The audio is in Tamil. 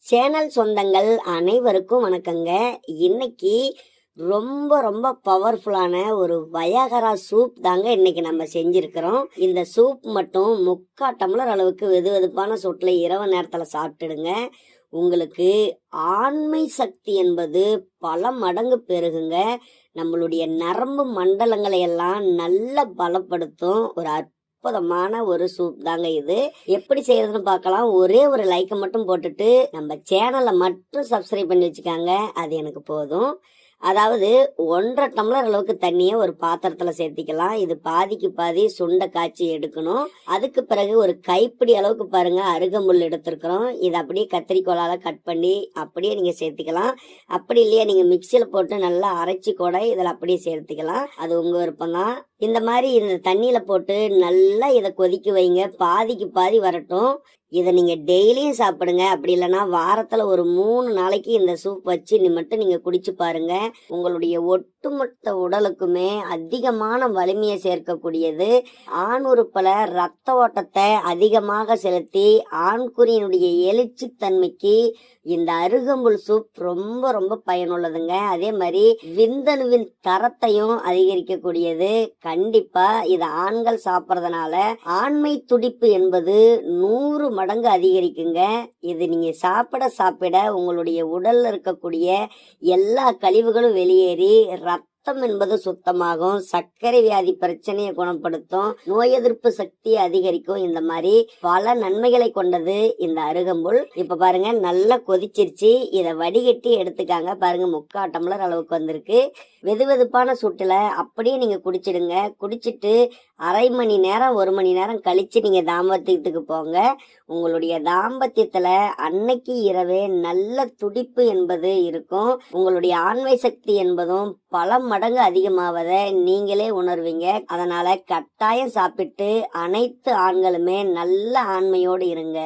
சேனல் சொந்தங்கள் அனைவருக்கும் வணக்கங்க. இன்னைக்கு ரொம்ப ரொம்ப பவர்ஃபுல்லான ஒரு வயாகரா சூப் தாங்க இன்னைக்கு நம்ம செஞ்சிருக்கிறோம். இந்த சூப் மட்டும் 3/4 டம்ளர் அளவுக்கு வெது வெதுப்பான சூட்டில் இரவு நேரத்தில் சாப்பிட்டுடுங்க. உங்களுக்கு ஆண்மை சக்தி என்பது பல மடங்கு பெருகுங்க. நம்மளுடைய நரம்பு மண்டலங்களை எல்லாம் நல்லா பலப்படுத்தும். ஒரு அற்புதமான ஒரு சூப் தாங்க இது. எப்படி செய்யறதுன்னு பார்க்கலாம். ஒரே ஒரு லைக்கை மட்டும் போட்டுட்டு நம்ம சேனலை மட்டும் சப்ஸ்கிரைப் பண்ணி வச்சுக்காங்க, அது எனக்கு போதும். அதாவது 1/2 டம்ளர் அளவுக்கு தண்ணியை ஒரு பாத்திரத்துல சேர்த்திக்கலாம். இது பாதிக்கு பாதி சுண்ட காய்ச்சி எடுக்கணும். அதுக்கு பிறகு ஒரு கைப்பிடி அளவுக்கு பாருங்க அருகம்புல் எடுத்திருக்கிறோம். இதை அப்படியே கத்திரிக்கோலால கட் பண்ணி அப்படியே நீங்க சேர்த்திக்கலாம். அப்படி இல்லையா நீங்க மிக்சியில போட்டு நல்லா அரைச்சி கூட இதில் அப்படியே சேர்த்துக்கலாம். அது உங்க விருப்பம் தான். இந்த மாதிரி இந்த தண்ணியில போட்டு நல்லா இதை கொதிக்க வைங்க. பாதிக்கு பாதி வரட்டும். இதை நீங்க டெய்லியும் சாப்பிடுங்க. அப்படி இல்லைன்னா வாரத்துல ஒரு 3 நாளைக்கு இந்த சூப் வச்சு மட்டும் நீங்க குடிச்சு பாருங்க. உங்களுடைய ஒட்டுமொத்த உடலுக்குமே அதிகமான வலிமையை சேர்க்கக்கூடியது. ஆண் உறுப்புல ரத்த ஓட்டத்தை அதிகமாக செலுத்தி ஆண்குறியினுடைய எழுச்சி தன்மைக்கு இந்த அருகம்புல் சூப் ரொம்ப ரொம்ப பயனுள்ளதுங்க. அதே மாதிரி விந்தணுவின் தரத்தையும் அதிகரிக்கக்கூடியது. கண்டிப்பா இது ஆண்கள் சாப்பிட்றதுனால ஆண்மை துடிப்பு என்பது 100 மடங்கு அதிகரிக்குங்க. இது நீங்க சாப்பிட உங்களுடைய உடல்ல இருக்கக்கூடிய எல்லா கழிவுகளும் வெளியேறி ரத்தம் என்பது சுத்தமாகும். சர்க்கரை வியாதி பிரச்சனையை குணப்படுத்தும். நோய் எதிர்ப்பு சக்தியை அதிகரிக்கும். இந்த மாதிரி பல நன்மைகளை கொண்டது இந்த அருகம்புல். இப்ப பாருங்க நல்லா கொதிச்சிருச்சு. இதை வடிகட்டி எடுத்துக்காங்க. பாருங்க 3/4 டம்ளர் அளவுக்கு வந்திருக்கு. வெது வெதுப்பான சூட்டுல அப்படியே நீங்க குடிச்சிடுங்க. குடிச்சிட்டு அரை மணி நேரம் 1 மணி நேரம் கழிச்சு நீங்க தாம்பத்தியத்துக்கு போங்க. உங்களுடைய தாம்பத்தியத்துல அன்னைக்கு இரவே நல்ல துடிப்பு என்பது இருக்கும். உங்களுடைய ஆண்மை சக்தி என்பதும் பல மடங்கு அதிகமாவதை நீங்களே உணர்வீங்க. அதனால கட்டாயம் சாப்பிட்டு அனைத்து ஆண்களுமே நல்ல ஆண்மையோடு இருங்க.